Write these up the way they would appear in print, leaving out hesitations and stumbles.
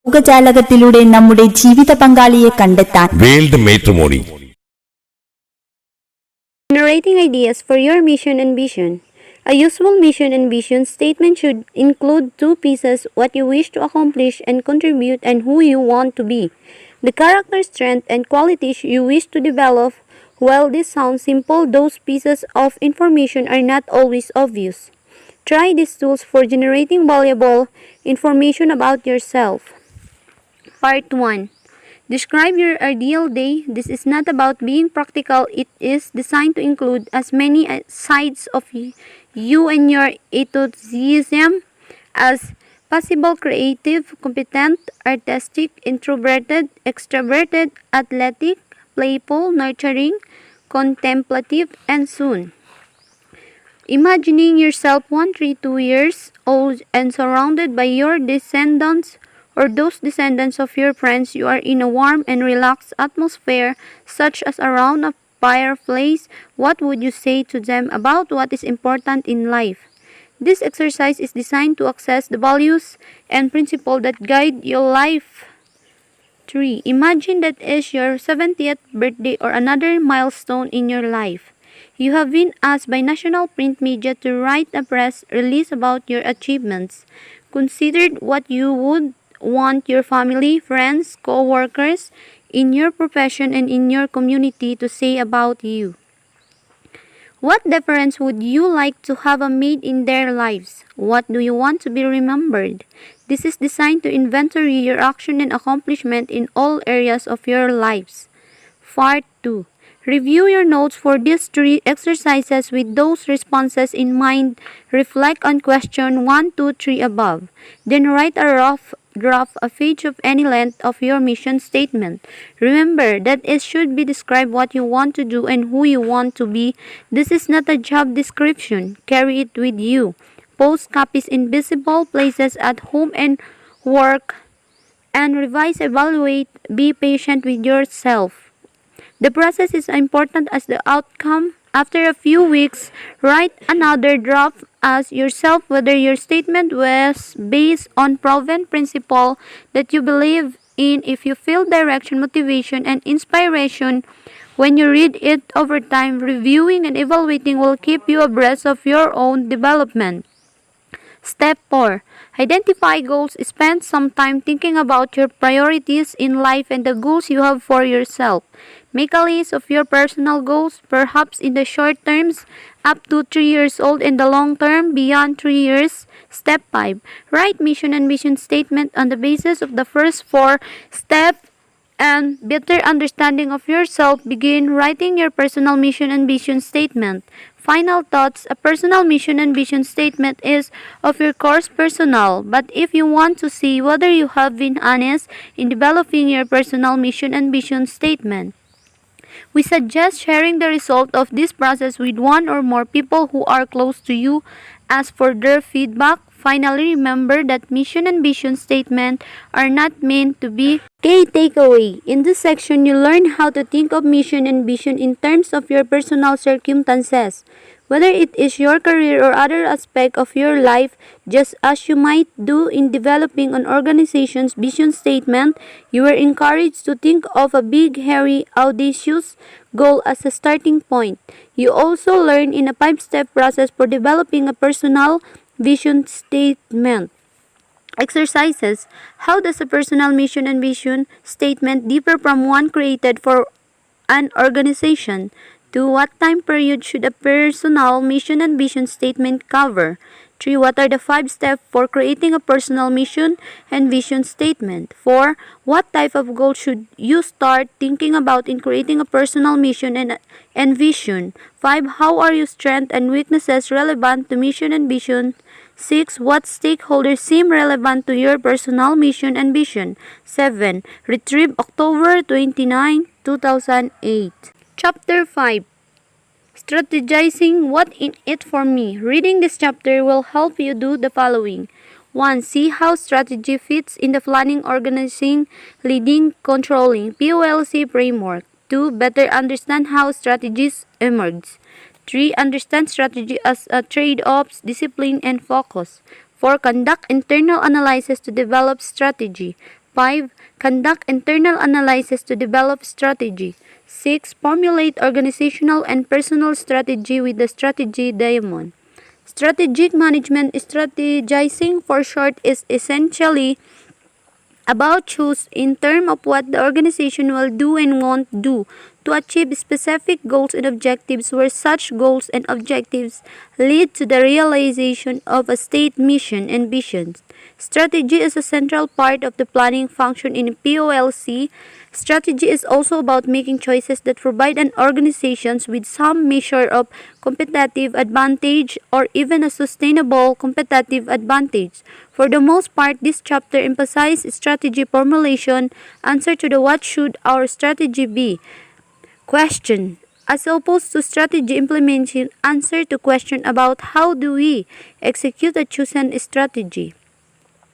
ലോകജാലകത്തിലൂടെ നമ്മുടെ ജീവിത പങ്കാളിയെ കണ്ടെത്താൻ world matrimony. Generating ideas for your mission and vision. A useful mission and vision statement should include two pieces: what you wish to accomplish and contribute, and who you want to be. The character strength and qualities you wish to develop. While this sounds simple, those pieces of information are not always obvious. Try these tools for generating valuable information about yourself. Part 1. Describe your ideal day. This is not about being practical. It is designed to include as many sides of you and your enthusiasm as possible: creative, competent, artistic, introverted, extroverted, athletic, playful, nurturing, contemplative, and soon. Imagining yourself 132 years old and surrounded by your descendants or those descendants of your friends, you are in a warm and relaxed atmosphere, such as around a fireplace. What would you say to them about what is important in life? This exercise is designed to access the values and principles that guide your life. 3. Imagine that is your 70th birthday or another milestone in your life. You have been asked by national print media to write a press release about your achievements. Consider what you would want your family, friends, co-workers in your profession and in your community to say about you. What difference would you like to have made in their lives? What do you want to be remembered? This is designed to inventory your action and accomplishment in all areas of your lives. Part 2. Review your notes for these 3 exercises with those responses in mind. Reflect on question 1, 2, 3 above. Then write a rough draft, a page of any length, of your mission statement. Remember that it should be describe what you want to do and who you want to be. This is not a job description. Carry it with you. Post copies in visible places at home and work. And revise, evaluate, be patient with yourself. The process is important as the outcome. After a few weeks, write another draft. Ask yourself whether your statement was based on proven principle that you believe in. If you feel direction, motivation, and inspiration when you read it over time, reviewing and evaluating will keep you abreast of your own development. Step 4. Identify goals. Spend some time thinking about your priorities in life and the goals you have for yourself. Make a list of your personal goals, perhaps in the short terms, up to 3 years old, and the long term, beyond 3 years. Step 5. Write mission and vision statement on the basis of the first 4 steps and better understanding of yourself. Begin writing your personal mission and vision statement. Final thoughts. A personal mission and vision statement is of your course personal, but if you want to see whether you have been honest in developing your personal mission and vision statement, we suggest sharing the result of this process with one or more people who are close to you. Ask for their feedback. Finally, remember that mission and vision statement are not meant to be key takeaway. In this section, you learn how to think of mission and vision in terms of your personal circumstances, whether it is your career or other aspect of your life. Just as you might do in developing an organization's vision statement, you are encouraged to think of a big, hairy, audacious goal as a starting point. You also learn in a 5-step process for developing a personal vision statement. Exercises. How does a personal mission and vision statement differ from one created for an organization? 2. What time period should a personal mission and vision statement cover? 3. What are the 5 steps for creating a personal mission and vision statement? 4. What type of goal should you start thinking about in creating a personal mission and vision? 5. How are your strengths and weaknesses relevant to mission and vision? 6. What stakeholders seem relevant to your personal mission and vision? 7. Retrieve October 29, 2008. Chapter 5. Strategizing. What in it for me? Reading this chapter will help you do the following. 1. See how strategy fits in the planning, organizing, leading, controlling POLC framework. 2. Better understand how strategies emerge. 3. Understand strategy as a trade-offs, discipline, and focus. 4. Conduct internal analysis to develop strategy. 5. Conduct internal analysis to develop strategy. 6. Formulate organizational and personal strategy with the strategy diamond. Strategic management strategizing for short is essentially about choose in terms of what the organization will do and won't do to achieve specific goals and objectives where such goals and objectives lead to the realization of a state mission and vision. Strategy is a central part of the planning function in POLC. Strategy is also about making choices that provide an organization with some measure of competitive advantage or even a sustainable competitive advantage. For the most part, this chapter emphasizes strategy formulation, answer to the what should our strategy be question, as opposed to strategy implementation, answer to question about how do we execute a chosen strategy.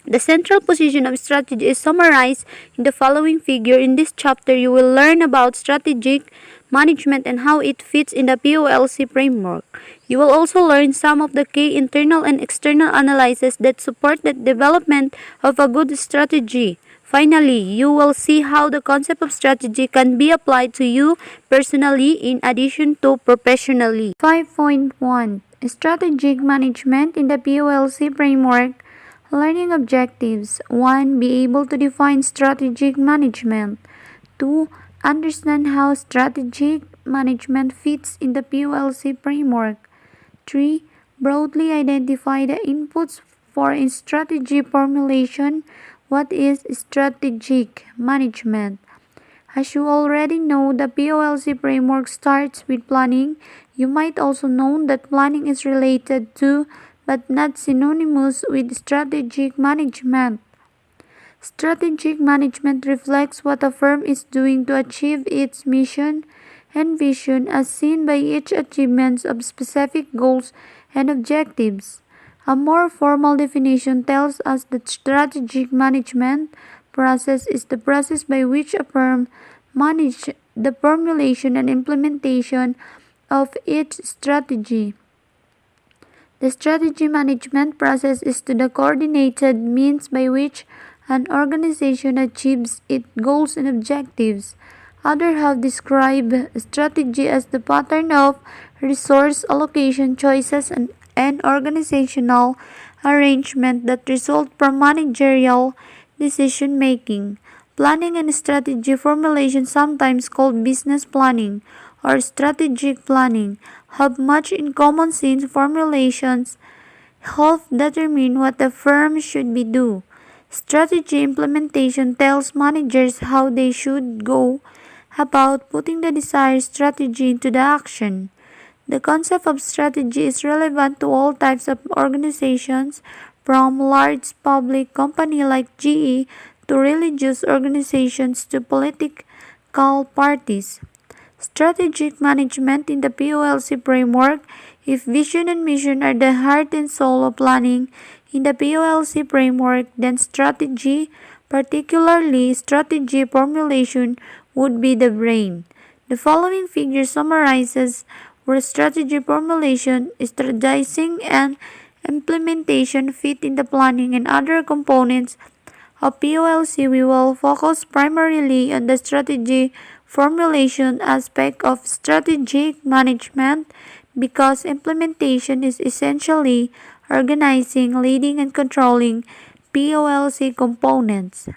The central position of strategy is summarized in the following figure. In this chapter, you will learn about strategic management and how it fits in the POLC framework. You will also learn some of the key internal and external analyses that support the development of a good strategy. Finally, you will see how the concept of strategy can be applied to you personally in addition to professionally. 5.1 Strategic Management in the POLC Framework. Learning objectives. 1. Be able to define strategic management. 2. Understand how strategic management fits in the POLC framework. 3. Broadly identify the inputs for strategy formulation. What is strategic management? As you already know, the POLC framework starts with planning. You might also know that planning is related to but not synonymous with strategic management. Strategic management reflects what a firm is doing to achieve its mission and vision as seen by its achievements of specific goals and objectives. A more formal definition tells us that strategic management process is the process by which a firm manages the formulation and implementation of its strategy. The strategy management process is the coordinated means by which an organization achieves its goals and objectives. Others have described strategy as the pattern of resource allocation choices and organizational arrangement that result from managerial decision making. Planning and strategy formulation, sometimes called business planning or strategic planning, have much in common since formulations help determine what the firm should be do. Strategy implementation tells managers how they should go about putting the desired strategy into the action. The concept of strategy is relevant to all types of organizations, from large public company like GE to religious organizations to political parties. Strategic management in the POLC framework. If vision and mission are the heart and soul of planning in the POLC framework, then strategy, particularly strategy formulation, would be the brain. The following figure summarizes where strategy formulation, strategizing, and implementation fit in the planning and other components of POLC. We will focus primarily on the strategy formulation aspect of strategic management because implementation is essentially organizing, leading, and controlling POLC components.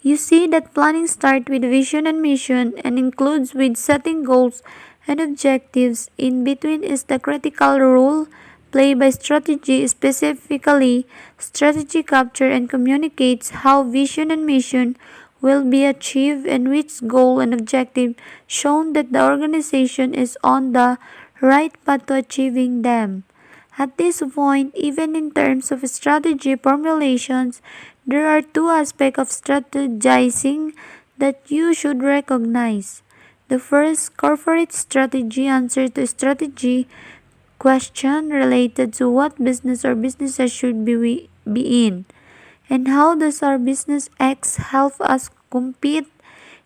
You see that planning starts with vision and mission and includes with setting goals and objectives. In between is the critical role played by strategy, specifically strategy capture and communicates how vision and mission will be achieved and which goal and objective shown that the organization is on the right path to achieving them. At this point, even in terms of strategy formulations, there are two aspects of strategizing that you should recognize. The first, corporate strategy, answer to strategy question related to what business or businesses should be in. And how does our business X help us compete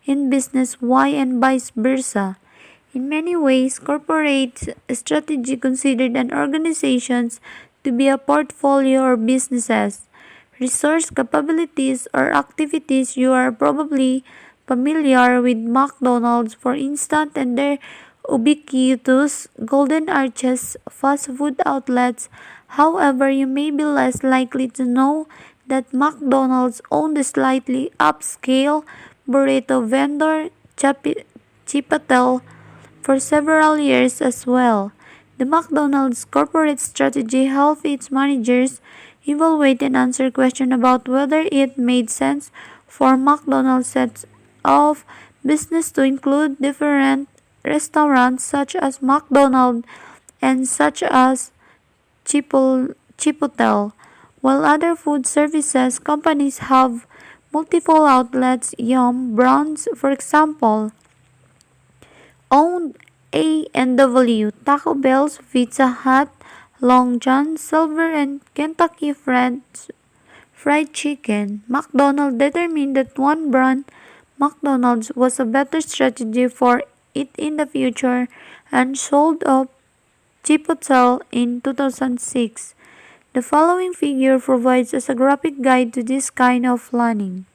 in business Y and vice versa? In many ways, corporate strategy considered an organizations to be a portfolio or businesses. resource capabilities or activities. You are probably familiar with McDonald's, for instance, and their ubiquitous Golden Arches fast food outlets. However, you may be less likely to know that McDonald's owned the slightly upscale burrito vendor Chipotle for several years as well. The McDonald's corporate strategy helped its managers evaluate and answer questions about whether it made sense for McDonald's sets of business to include different restaurants such as McDonald's and such as Chipotle. While other food services companies have multiple outlets, Yum! Brands, for example, owned A&W, Taco Bell's, Pizza Hut, Long John Silver, and Kentucky Fried Chicken. McDonald's determined that one brand, McDonald's, was a better strategy for it in the future and sold off Chipotle in 2006. The following figure provides us a graphic guide to this kind of planning.